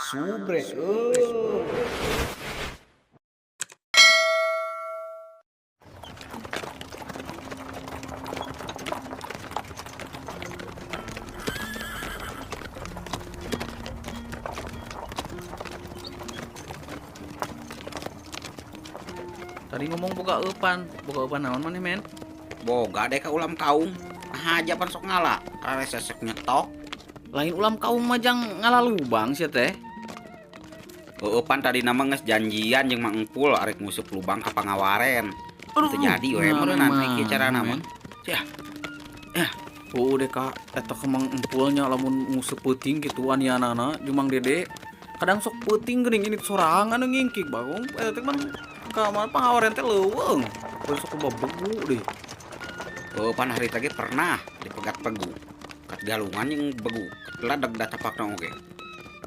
Subre. Tadi ngomong boga eupan naon maneh men? Boga deh ka ulam kaum. Aja pan sok ngalah. Karena sesek nyetok. Lain ulam kaum majang ngalalubang sia teh. Pan tadi nama nges janjian jeung Mang Engpul arek nguseup lubang ka pangawaren. Teu jadi we meureunna kieu carana mah. Yah. Deh kak, eta kemang empulnya lamun nguseup peuting gituan yanana jeung Mang Dede. Kadang sok peuting geuning ini sorangan ngingkik bagong. Eta teh man ka mana pangawaren teh leuweung. Terus sok begu deh. Pan hari tadi pernah dipegat pegu. Kat galungan yang begu. Keteladeg da tapakna oge.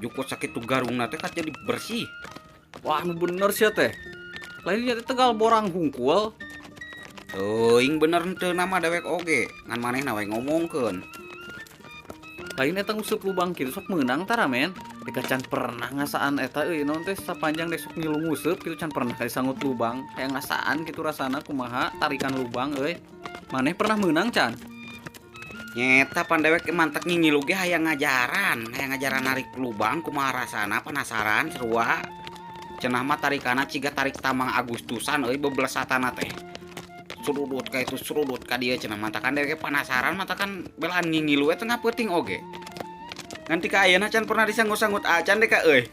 Jukut sakit tuh garungna teh kat jadi bersih. Wah, nu bener sia teh. Lainnya teh tegal borang hungkul. Teuing bener teu nama dewek oge. Ngan manehna we ngomongkeun. Lain eta nguseup lubang kitu sok meunang tara men. Deka can pernah ngasaan eta euy naon teh sapanjang dek sok ngilu nguseup kitu can pernah kali sangut lubang. Kayak ngasaan kitu rasana kumaha tarikan lubang euy. Maneh pernah meunang can? Nyeta pan dewek mantek ngingilu ge hayang ngajaran narik lubang kumaha rasana penasaran sarua. Cenah mah tarikana ciga tarik tamang Agustusan euy beblesatana teh. Surudut ka itu surudut ka dieu cenah mantakan dewek penasaran mantakan belaan ngingilu we tengah peuting oge. Nganti ka ayeuna can pernah disanggut-sanggut acan deh ka euy.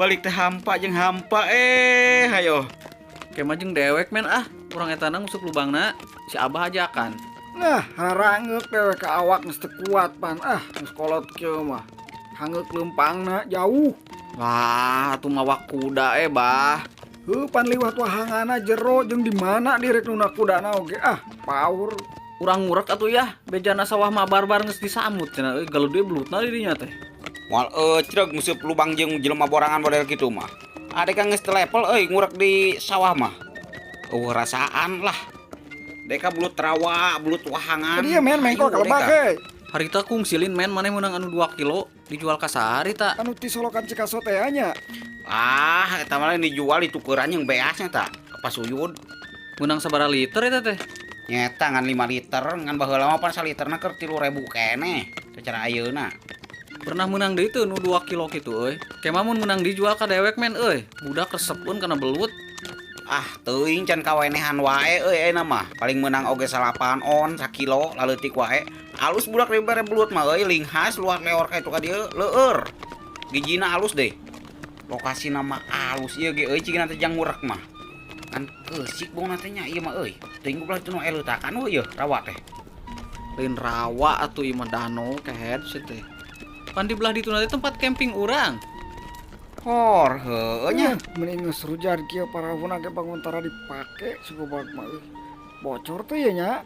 Balik teh hampa jeung hampa hayo. Kemah jeung dewek men urang etana nguseup lubangna si Abah ajakan. Nah, harangeuk dewek ka awak geus teu kuat pan. Geus kolot kieu mah. Hangeuk leumpangna jauh. Wah, atuh mawak kuda Bah. Heuh pan liwat wahangana jero jeung di mana direk nuna kudana oge paur. Urang ngurek atuh ya, bejana sawah mah barbar geus disamut cenah euy galude belutna di dinya teh. Moal ecreg nguseup lubang jeung jelema borangan model kitu mah. Ade ka geus teu level euy ngurek di sawah mah. Rasaan lah. Deka belut rawa, belut wahangan. Dia men mengko kalebak he. Harita kungsilin men maneh meunang anu 2 kilo dijual ka saharita. Anu ti solokan Cikaso teh nya. Eta mah lain dijual ditukeran yang beasnya tak ke Pasuyud. Meunang sabaraha liter eta teh? Nyeta ngan 5 liter, ngan baheula mah pan saliterna keur 3.000 keneh. Teu cara ayeuna. Pernah menang deui teu nu 2 kilo kitu euy. Kemah mun menang dijual ka dewek men euy. Budak resepkeun kana belut. Teuing can kawenehan wae euy ayeuna mah. Paling menang oge 8 on 1 kilo laleutik wae. Alus budak lebar belut mah euy linghas luar leor ka itu ka dieu leueur. Gijina alus deh. Lokasi nama alus ieu ge euy cigina teh jang ngurek mah. Kan keusik bongna teh nya ieu mah euy. Teuing goblok teu nu eleutakan euy rawa teh. Lain rawa atuh ieu mah danau kehead sia teh. Pan di belah dituna teh tempat camping urang. Hor heueuh nya. Mending geus rujar kieu parawuna ge pangontara dipake sugobag mah euy. Bocor teh ieu nya.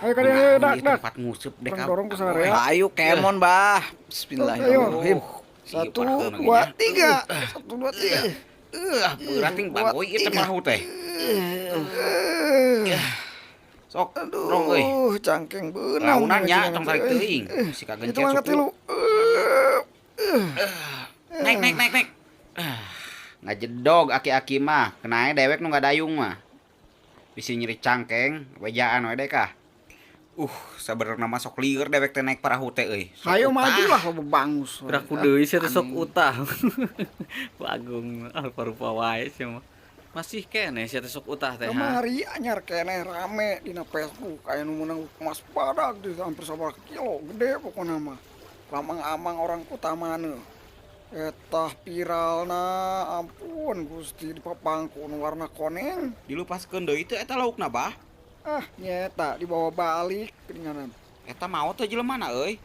Ayo kalian dak. Tempat nguseup dek ka. Dorong ke sarea. Ayo kemon Bah. Bismillahirrahmanirrahim. 1, 2, 3. 1, 2, 3. Berating bagoy ieu teh perahu teh. Sok rong euy. Cangkeng beunang. Raunan nya tong tarik teuing. Si kagencet Itu mangga tilu. Naik. Ngajedog aki-aki mah, kenae dewek nu ngadayung mah. Bisi nyeri cangkeng, wejaan we deka. Sabenerna mah sok lieur dewek teh naik perahu teh euy. Hayo maju lah bebangus. Gerak ku deui sia teh sok utah. Bagung rupa-rupa wae sia mah. Masih keneh sia teh sok utah teh. Kemari anyar keneh rame dina Facebook aya nu meunang emas badak di hampir sabaraha kilo gede pokona mah. Lamang-amang orang utamana. Etah viralna ampun Gusti dipapangku nu warna koneng. Dilupaskeun deui teh eta laukna Bah. Nyeta dibawa balik kedengaran. Eta maot teh jelemana euy.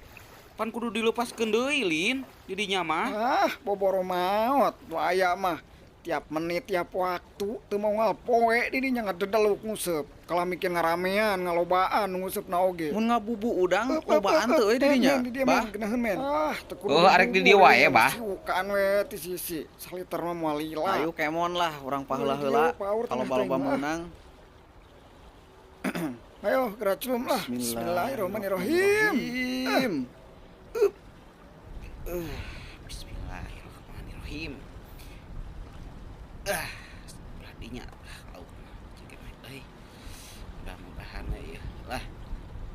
Pan kudu dilupaskeun deui lin di dinya mah. Boboro maot nu aya mah. Tiap menit tiap waktu teu mau ngalpoe di dinya ngadedeluk nguseup. Kalamikeun ngaramean ngalobaan nguseup oge. Mun ngabubu udang lobaan teu euy di dinya. Bah, geunaheun men. Arek di dieu wae Bah. Bukan we ti sisi. Saliter mah moal lila. Ayo kemon lah urang paheula-heula. Kalau baloba meunang. Ayo geracum lah. Bismillahirrahmanirrahim. Bismillahirrahmanirrahim. Bismillahirrahmanirrahim. Berartinya lauk cek euy. Mudah-mudahan ya lah.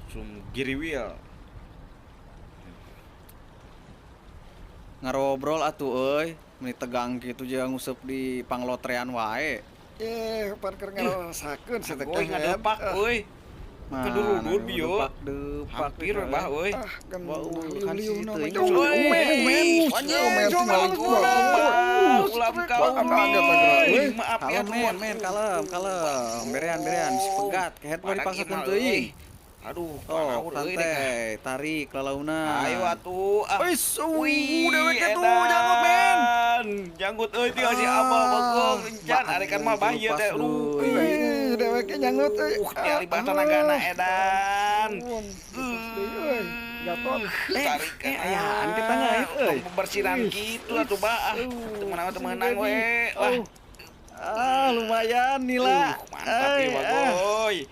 Sum giriwil. Ngarobrol atuh euy, menit tegang gitu jangan ngusep di panglotrean wae. Parker ngarasakeun saya teh Goy ngadepak euy. Kedurundur bieu. Depak Hampir bah euy. Bau kan liu si nama teuing. Ulam kau maaf ya kalem men kalem berean si pegat kehet mah dipaksakeun teuing. Aduh, Oh, santai, tarik lalauna. Ayo atuh. Wis, dewek itu janggut men. Janggut euy tinggal si Abah bagong encan arekan mah bahaya teh. Dewek nyanggut euy. Nyari bahasa nagana edan. Gatot. Tarik aya ante tangah euy. Pembersihan gitu atuh bah. Temenang we. Wah, Lumayan nila. mantap ieu bagoy.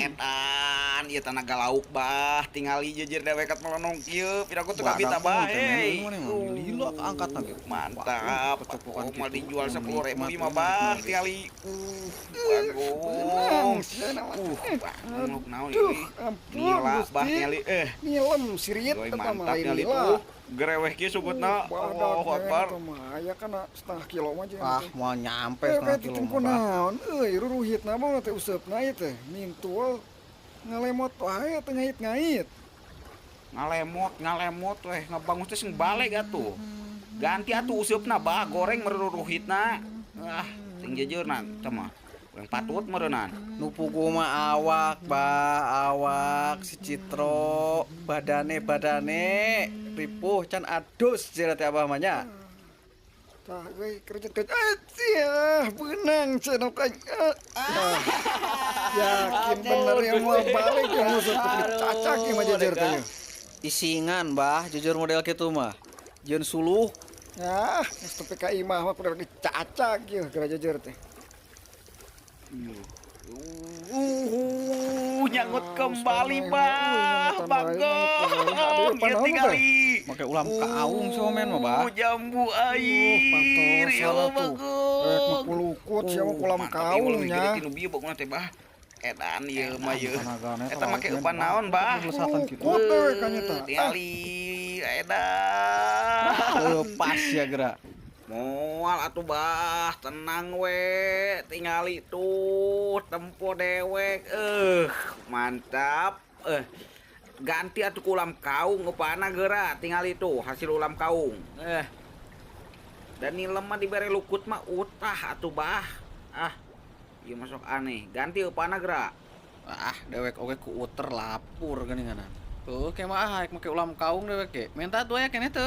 Edan, ieu tanaga lauk bah, tingali jejer dewekat melonong kieu, piraku teu kabita bah. Hei. Lila angkat lagi. Mantap. Oh, mau dijual 10.000 mah bah, tingali. Benang, Bagong. Bangun naon Duh, ieu. ampun, Nila Gusti. bah tingali Nilem siriet Goy eta mah mantap lain tingali lila. tuh. Gereweh kieu sugutna. Badak Oh, Akbar. aya kana setengah kilo mah jeung. Ah, mau nyampe Setengah setengah kilo kilo mah. naon euy ruruhitna mah teh usepna ieu teh mintul ngalemot wae teh ngait-ngait. Ngalemot weh ngabangun teh sing balik atuh. Ganti atuh usupna bah goreng meruruhitna. Sing jejeurna teh mah. Yang patut meureunnan. Nu pugu mah awak si Citro badane ripuh can adus cenah teh abah mah nya. Tah euy kerja sia beunang cenah kan. Yakin bener ya mau balik ya musuh teh dicacak ieu mah jejer teh. Isingan bah jujur model kitu mah. Jeun suluh. Ya, geus teu ka imah mah kudu dicacak ieu gara jejer teh. Nyangut kembali bah, bagong. Ieu tingali. Make ulam kaung somen mah bah. Jambu air. Ya bagong. Rek mah kulukut sia mah kulam kaungnya. Tinu bieu bagong teh bah. Edan ieu mah ieu. Tanagana Eta make eupan naon bah. Lesatan kitu. Kulukut we kan eta. Tingali edan. Lepas ya geura. Moal atuh bah, tenang we, tingali tuh tempo dewek. Mantap. Ganti atuh ku ulam kaung upana geura, tingali tuh hasil ulam kaung. Dan nilem mah dibere lukut mah utah atuh bah. Ieu masuk aneh. Ganti upana geura. Dewek oge ku uter lapur geuninganan. Tuh ke mah haek make ulam kaung dewek ge. Menta tuh aya keneh teu.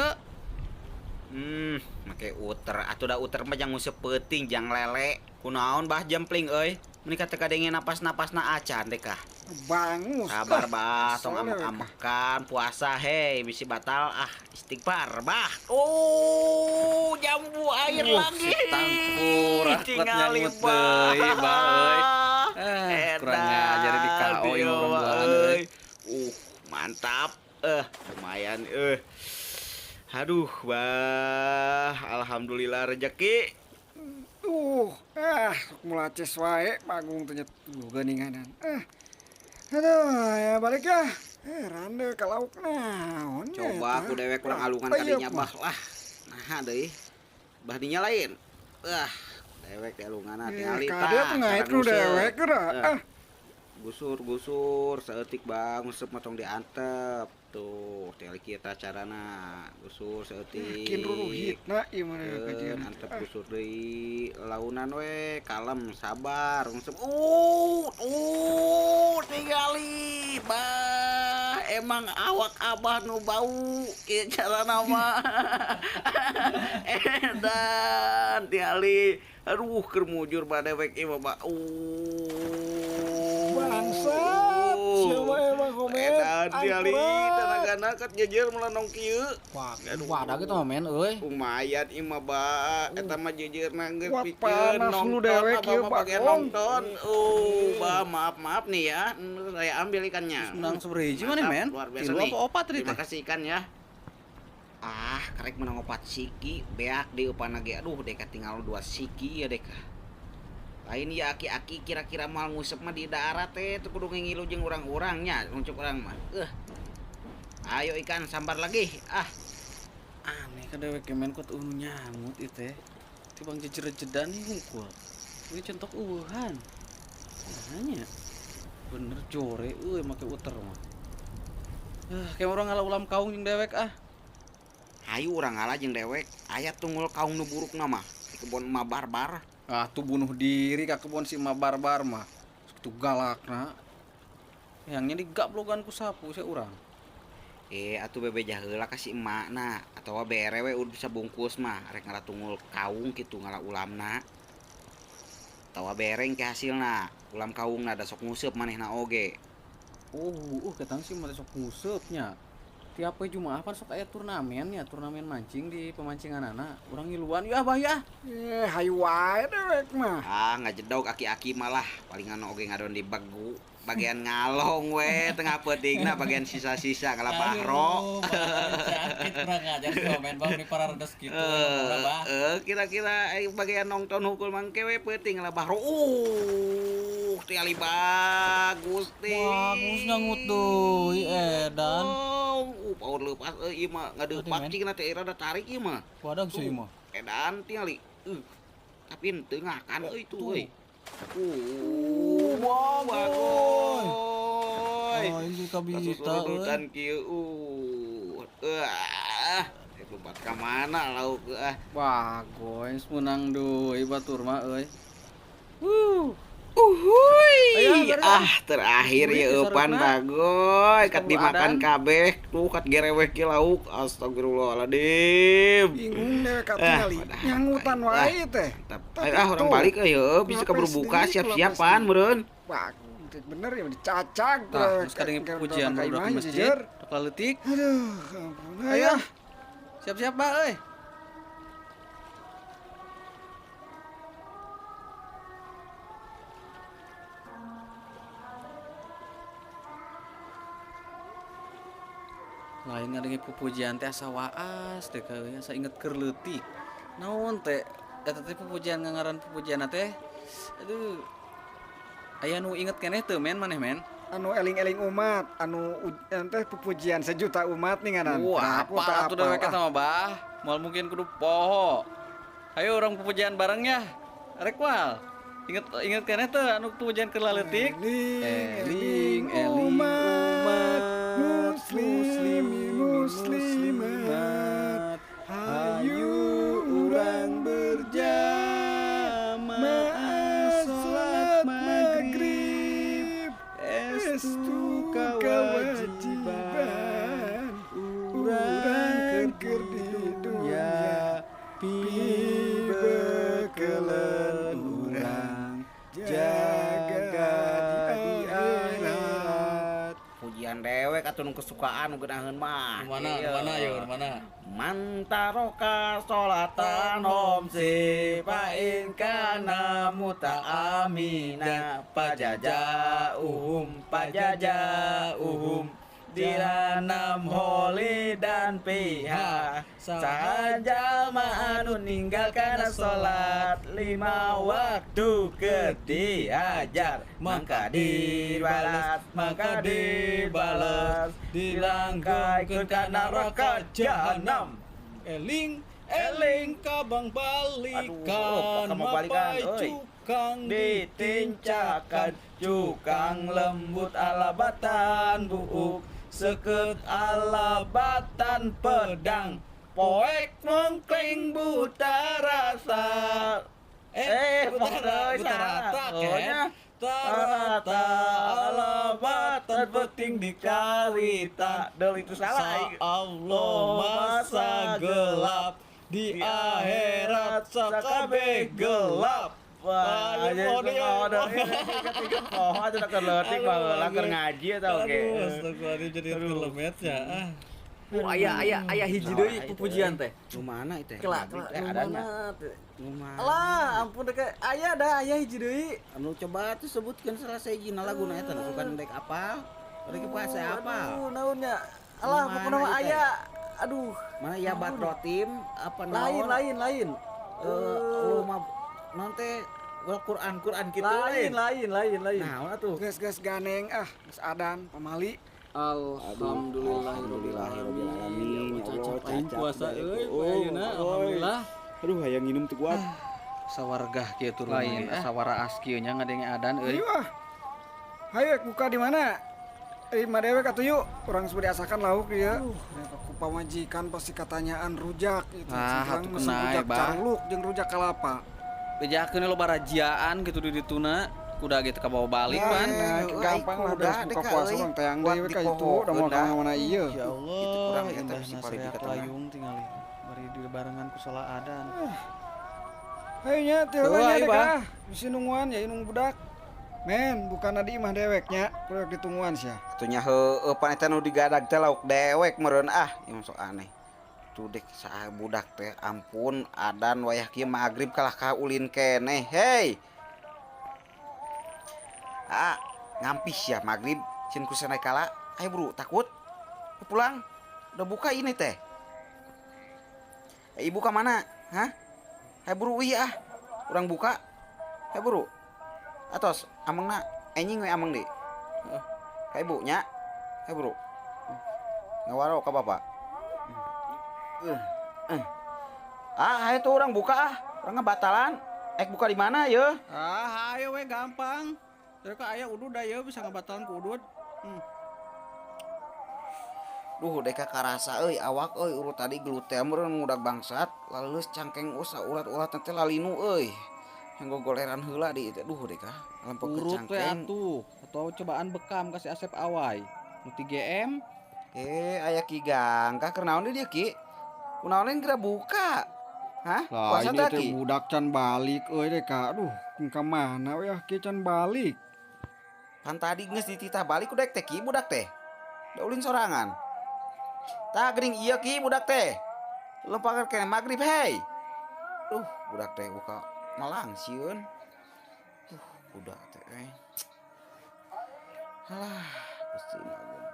Make uter atuh da uter mah jang nguseup peuting jang lele. Kunaon bah jempling euy? Menika teh kadenge napas-napasna acan teh kah. Bangus. Sabar bah, tong Soalnya, amek-amekan puasa hei bisi batal istighfar bah. Jambu air lagi. Tangkur Tingali nyanggut deui bah euy. Kurang ngajar di KO ieu rombongan euy. Mantap. Lumayan Aduh, bah, alhamdulillah rezeki. Mulaces wae Bagong teh geuninganan. Aduh, ya balik ya. Rande ka lauk naon nya Coba aku dewek kurang alungan kadinya bah lah. Nah deui. Bah dinya lain. Dewek teh alunganna tingali tah. Kadeu teh ngait nu dewek geura. Gusur saeutik bang nguseup mah tong diantep tuh tingali kieu tah carana gusur saeutik Yakin ruruhitna ieu mah kajian antep gusur deui launan we kalem sabar nguseup tingali bah emang awak abah nu bau kieu carana mah edan tingali aduh keur mujur ba dewek ieu mah bangsat siapa emang komen edan tingali tanagana kat jejer melenong kieu Wadah gitu mah men euy. lumayan imah ba eta mah jejerna geus Wah, pikeun panas lu dewek apa ieu, mah bagian Bagong. nonton bah maaf nih ya saya ambil ikannya Menang seberiji mana men? luar biasa Tilu nih apa opat tadi terima teh? kasih ikan ya Ah, karek menang opat siki, beak di upana ge. Aduh, deka tinggal 2 siki ya deka. Lain ya aki-aki kira-kira mal ngusep mah di darat teh teu kudu ngilu jeung urang-urangnya, nuncuk urang mah. Ayo ikan sambar lagi. Ah, Aneh ka dewek kemen kot nyamut itu teh. Tibang jejer-jedan nih hungkul. Ini contok uhan. Hanya bener jore make uter mah. Kayak orang ngalah ulam kaung jeung dewek ah. hayu urang ngalah jeung dewek. Aya tunggul kaung nu buruk mah di kebon emak barbar. Ah tuh bunuh diri ka kebon si ma barbar mah. Itu galakna. Yangnya digablogan ku sapu saya urang. Atuh bebe jaheula ka si emakna atawa bere we bisa bungkus mah rek ngalah tunggul kaung kitu ngalah ulamna. Tawa bereng ke hasilna ulam kaungna da sok nguseup manehna oge. Ketang sih mah sok ngusupnya. Tiap we Jumaah pan sok aya turnamen ya, turnamen mancing di pemancinganana. Urang ngiluan ya abah ya. Hayu wae dewek mah. Ngajedog aki-aki malah palingan oge ngadon di bagu bagian ngalong we tengah peutingna bagian sisa-sisa ngalah bahro. Sakit urang ngajar komen bang di para redes kitu. Kira-kira bagian nongton hukul mangke we peuting ngalah bahro. Tingali bagus teh. Bagus nyangut deui edan. Paur leupas ieu mah ngadeupak cingna teh rada tarik ieu mah. Wadag sih mah. Edan tingali. Tapi henteu ngakan euy tuh euy. Bagus. Bagus. Ini kabita Kasusurutan kieu. Lompat ka mana lauk Bagus menang deui batur mah euy. Uhuy. Terakhir ya eupan bagoy kat dimakan kabeh tuh kat gerewek ki lauk. Astagfirullahaladzim. Bingung dewek katingali. Nyangutan wae teh. Orang balik ayo bisa keburu buka siap-siapan meureun. Bagus bener ya dicacak Tah, geus kadenge pujian budak di masjid. Tok leutik. Aduh, ampun. Ayo. Siap-siap, Mbak euy. Lain ngadenge pupujian teh asa waas teh kayak asa inget keur leutik. Naon teh eta teh pupujian nganggaran pupujianna teh. Aduh. Aya nu inget keneh teu men maneh men? Anu eling-eling umat, anu teh pupujian sejuta umat nih ngaran. Apa atuh dewek eta mah bah? Moal mungkin kudu poho. Ayo orang pupujian bareng ya. Rek wal. Inget keneh teu anu pupujian keur leutik? Eling umat muslimat hayu urang berjamaah salat maghrib estu kawajiban urang keur di dunya pibekeleun urang jaga di akhirat. Pujian dewek atuh nu kesukaan nu geunaheun mah. Mana Mantaroka sholatan homsi pain kana muta'amina pajajauhum diranam holi dan pihak saja anu ninggalkan salat 5 waktu keur diajar maka dibalas dilangkaikeun kana neraka jahanam. Eling kabang balikan Mapai cukang ditincakan cukang lembut alabatan buuk seket alabatan pedang poek mengkling buta rasa tarata alabatan peting dikarita del itu salah. Allah masa gelap di akhirat sakabe gelap. Wah, aja tak leutik baheula keur ngaji eta oge. Astagfirullah jadi kelemet ya. Aya hiji deui pupujian teh. Nu mana itu? Kelak adanya. Nu mana? Alah, ampun dek aya hiji deui. Anu coba tuh sebutkeun salah sahijina laguna eta bukan dek apa? Rek pas saya apa? Aduh, naonnya? Alah, pokona mah aya aduh, Mana ya batrotim apa lain naon? lain. Lu mah nanti Quran gitu lain. Nah, tuh. Gas ganeng geus adan pamali. Alhamdulillahirobbilalamin. Ya Allah, cacapain puasa euy Oh, ayeuna alhamdulillah. Aduh, hayang nginum teu kuat. Sawargah kieu turun lain sawara askieu nya ngadenge adan euy. Ieu hayu buka di mana? Mah dewek atuh yuk. Urang sudah diasakan lauk dia. Ku pamajikan pasti katanyaan rujak itu. Atuh kenai, rujak Bah. carluk jeung rujak kelapa. Bejakeun lo barajiaan gitu di dituna kuda gitu ka bawa balik pan. Gampang lah udah beres buka deh, puasa euy. urang tayang Buat deui di ka itu pohon, da mau udah. mana ieu. Ya Allah, Itu kurang eta indah bisi nasihat pari di layung tingali bari di barengan ku salah adan. Hayu nya teh Tuh, lah ayo, dek Bah. ah. Bisi nungguan ya nung budak. Men, bukan di imah deweknya, proyek ditungguan sia. Atunya heueuh pan eta nu digadag teh lauk dewek meureun ieu sok aneh. Tuh dek saha budak teh ampun adan wayah kieu magrib kalah ka ulin keneh. Hei. Ngampis ya magrib cin ku sanai kala. Ayo bro, takut? Pulang. Udah buka ini teh. Ibu ka mana? Hah? Ayo buru iya urang buka. Ayo buru. Atos amangna enjing we amang di. Ka ibu nya. Ayo buru. Ngawaro ka bapak. Ayo tuh orang buka Orang ngebatalan. Buka di mana ya? Ayo we gampang. Terus ka aya udud da yeuh bisa ngabatalan ku udud. Duh deka karasa awak urut tadi gelut teh meureun ngudag bangsat laleus cangkeng usa ulat-ulat teh lalinu yang gogoleran heula di teh duh deka lampau ke Urut we cangkeng atuh atau cobaan bekam kasih Asep Awai. Nu 3M aya Ki Gangga keur naon dia Ki kunaon geura buka hah Lah puasa ini teh teh Ki budak can balik euy dek aduh ka mana we ki can balik. pan tadi geus dititah balik udah teh Ki budak teh da ulin sorangan tah geuning ieu Ki budak teh lempakeun kene magrib hei budak teh buka malang sieun budak teh alah Gusti Agung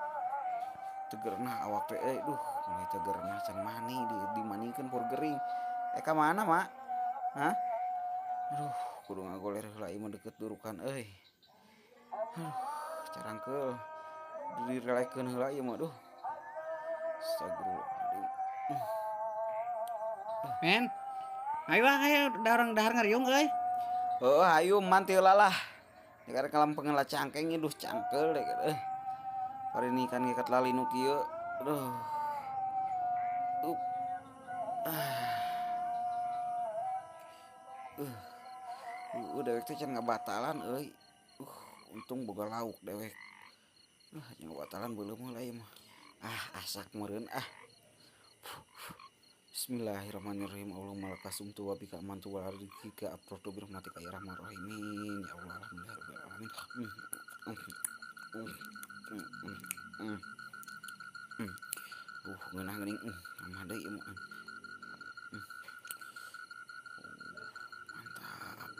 tegerna awak teh mulai tegerna can mani dimanikeun pur gering ka mana mak hah aduh kudu ngagoler heula ieu mah deukeut durukan carangkeul direlekeun heula ieu mah astagfirullahaladzim men ayo dahar ngariung euy. hayu mantil lah dek kalampeng lah cangkeng duh cangkel dek pari ini kan ngikat lali nu kieu aduh dewek teh can ngabatalan untung boga lauk dewek nya ngabatalan beuleum heula ieu mah asak meureun Bismillahirrahmanirrahim. Allahumma lakasumtu wa bika amantu wa rizqika afrodu bi rahmatika ya rahman rahimin. Ya Allah alhamdulillahirabbil alamin. Ngeunah geuning mah deui ieu mah. Mantap.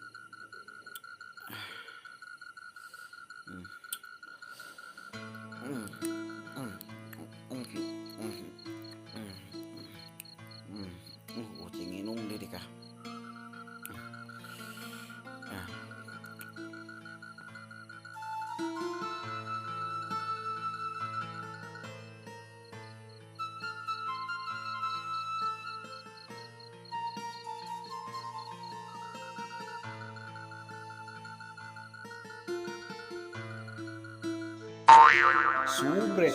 Ucing nginung di dikah. Subrek.